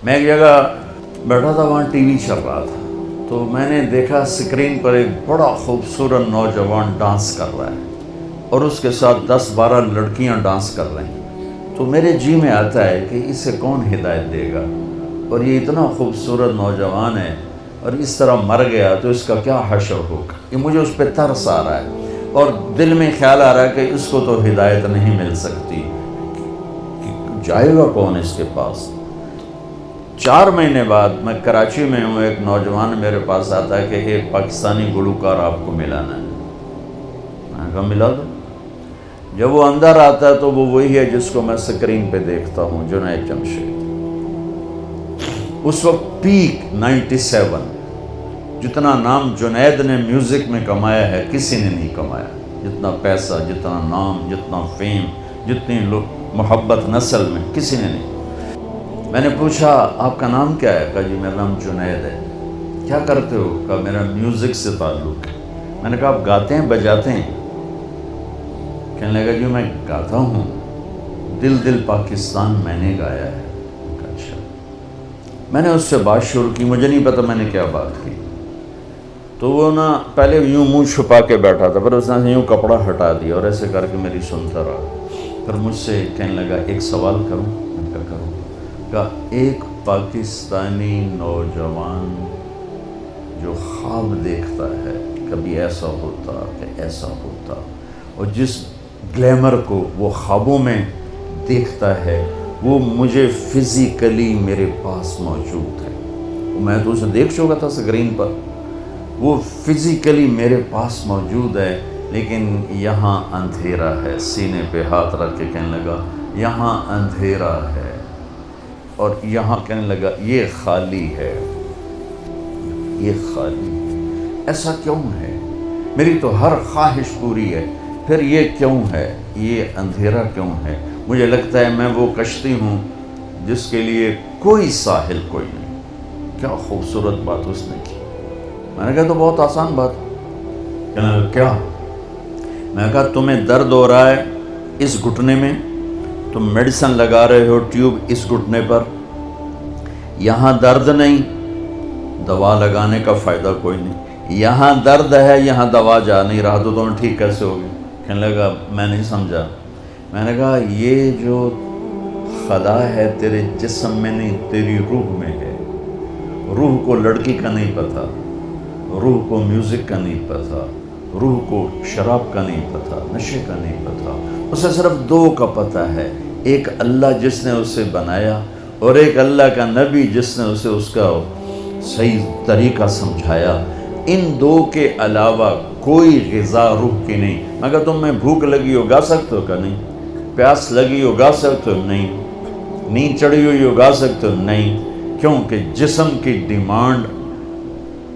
میں ایک جگہ بیٹھا تھا، وہاں ٹی وی چل رہا تھا، تو میں نے دیکھا اسکرین پر ایک بڑا خوبصورت نوجوان ڈانس کر رہا ہے اور اس کے ساتھ 10-12 لڑکیاں ڈانس کر رہی ہیں۔ تو میرے جی میں آتا ہے کہ اسے کون ہدایت دے گا، اور یہ اتنا خوبصورت نوجوان ہے اور اس طرح مر گیا تو اس کا کیا حشر ہوگا۔ یہ مجھے اس پہ ترس آ رہا ہے اور دل میں خیال آ رہا ہے کہ اس کو تو ہدایت نہیں مل سکتی، جائے گا کون اس کے پاس۔ 4 مہینے بعد میں کراچی میں ہوں، ایک نوجوان میرے پاس آتا ہے کہ ایک پاکستانی گلوکار آپ کو ملانا ہے۔ میں نے کہا ملا دو۔ جب وہ اندر آتا ہے تو وہ وہی ہے جس کو میں سکرین پہ دیکھتا ہوں، جنید جمشید۔ اس وقت پیک 97، جتنا نام جنید نے میوزک میں کمایا ہے کسی نے نہیں کمایا، جتنا پیسہ، جتنا نام، جتنا فیم، جتنی محبت نسل میں کسی نے نہیں۔ میں نے پوچھا آپ کا نام کیا ہے؟ کہا جی میرا نام جنید ہے۔ کیا کرتے ہو؟ کہا میرا میوزک سے تعلق ہے۔ میں نے کہا آپ گاتے ہیں بجاتے ہیں؟ کہنے لگا جی میں گاتا ہوں، دل دل پاکستان میں نے گایا ہے۔ اچھا۔ میں نے اس سے بات شروع کی، مجھے نہیں پتا میں نے کیا بات کی، تو وہ پہلے یوں منہ چھپا کے بیٹھا تھا، پھر اس نے یوں کپڑا ہٹا دیا اور ایسے کر کے میری سنتا رہا۔ پھر مجھ سے کہنے لگا ایک سوال کروں؟ میں کہا کروں۔ کہا ایک پاکستانی نوجوان جو خواب دیکھتا ہے کبھی ایسا ہوتا کہ ایسا ہوتا، اور جس گلیمر کو وہ خوابوں میں دیکھتا ہے وہ مجھے فزیکلی میرے پاس موجود ہے۔ میں تو اسے دیکھ چکا تھا اسکرین پر، وہ فزیکلی میرے پاس موجود ہے، لیکن یہاں اندھیرا ہے۔ سینے پہ ہاتھ رکھ کے کہنے لگا یہاں اندھیرا ہے، اور یہاں کہنے لگا یہ خالی ہے، یہ خالی ہے۔ ایسا کیوں ہے؟ میری تو ہر خواہش پوری ہے، پھر یہ کیوں ہے؟ یہ اندھیرا کیوں ہے؟ مجھے لگتا ہے میں وہ کشتی ہوں جس کے لیے کوئی ساحل کوئی نہیں۔ کیا خوبصورت بات اس نے کی۔ میں نے کہا تو بہت آسان بات۔ کہنے لگا کیا؟ میں نے کہا تمہیں درد ہو رہا ہے اس گھٹنے میں، تم میڈیسن لگا رہے ہو ٹیوب اس گھٹنے پر، یہاں درد نہیں، دوا لگانے کا فائدہ کوئی نہیں، یہاں درد ہے یہاں دوا جا نہیں رہا، تو تمہیں ٹھیک کیسے ہوگی؟ کہنے لگا میں نہیں سمجھا۔ میں نے کہا یہ جو خلا ہے تیرے جسم میں نہیں، تیری روح میں ہے۔ روح کو لڑکی کا نہیں پتہ، روح کو میوزک کا نہیں پتہ، روح کو شراب کا نہیں پتہ، نشے کا نہیں پتہ، اسے صرف 2 کا پتہ ہے، ایک اللہ جس نے اسے بنایا اور ایک اللہ کا نبی جس نے اسے اس کا صحیح طریقہ سمجھایا۔ ان 2 کے علاوہ کوئی غذا روح کی نہیں۔ مگر تم میں بھوک لگی ہو گا سکتے ہو کہ نہیں؟ پیاس لگی ہو گا سکتے ہو؟ نہیں۔ نیند چڑھی ہوئی ہو گا سکتے ہو؟ نہیں۔ کیونکہ جسم کی ڈیمانڈ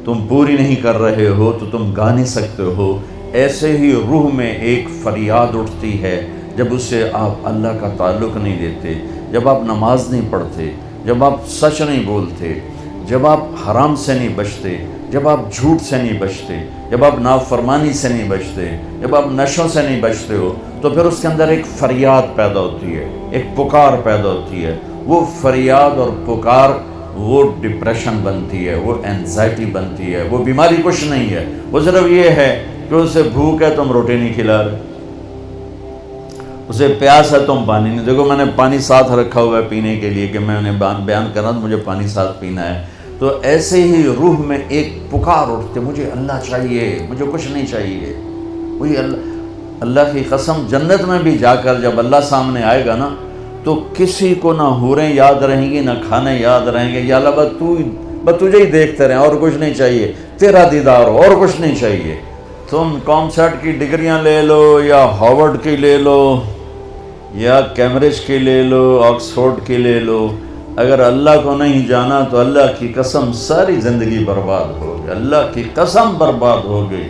تم پوری نہیں کر رہے ہو تو تم گا نہیں سکتے ہو۔ ایسے ہی روح میں ایک فریاد اٹھتی ہے جب اسے آپ اللہ کا تعلق نہیں دیتے، جب آپ نماز نہیں پڑھتے، جب آپ سچ نہیں بولتے، جب آپ حرام سے نہیں بچتے، جب آپ جھوٹ سے نہیں بچتے، جب آپ نافرمانی سے نہیں بچتے، جب آپ نشوں سے نہیں بچتے ہو، تو پھر اس کے اندر ایک فریاد پیدا ہوتی ہے، ایک پکار پیدا ہوتی ہے۔ وہ فریاد اور پکار وہ ڈپریشن بنتی ہے، وہ اینزائٹی بنتی ہے، وہ بیماری کچھ نہیں ہے، وہ صرف یہ ہے کہ اسے بھوک ہے تم روٹی نہیں کھلا رہے، اسے پیاس ہے تم پانی نہیں۔ دیکھو میں نے پانی ساتھ رکھا ہوا ہے پینے کے لیے کہ میں انہیں بیان کر رہا ہوں مجھے پانی ساتھ پینا ہے۔ تو ایسے ہی روح میں ایک پکار اٹھتے، مجھے اللہ چاہیے، مجھے کچھ نہیں چاہیے۔ وہی اللہ کی قسم، جنت میں بھی جا کر جب اللہ سامنے آئے گا نا تو کسی کو نہ حوریں یاد رہیں گی، نہ کھانے یاد رہیں گے، یا اللہ بس تجھے ہی دیکھتے رہیں، اور کچھ نہیں چاہیے، تیرا دیدار ہو، اور کچھ نہیں چاہیے۔ تم کامسیٹ کی ڈگریاں لے لو، یا ہارورڈ کی لے لو، یا کیمبرج کی لے لو، آکسفورڈ کی لے لو، اگر اللہ کو نہیں جانا تو اللہ کی قسم ساری زندگی برباد ہو گئی، اللہ کی قسم برباد ہو گئی۔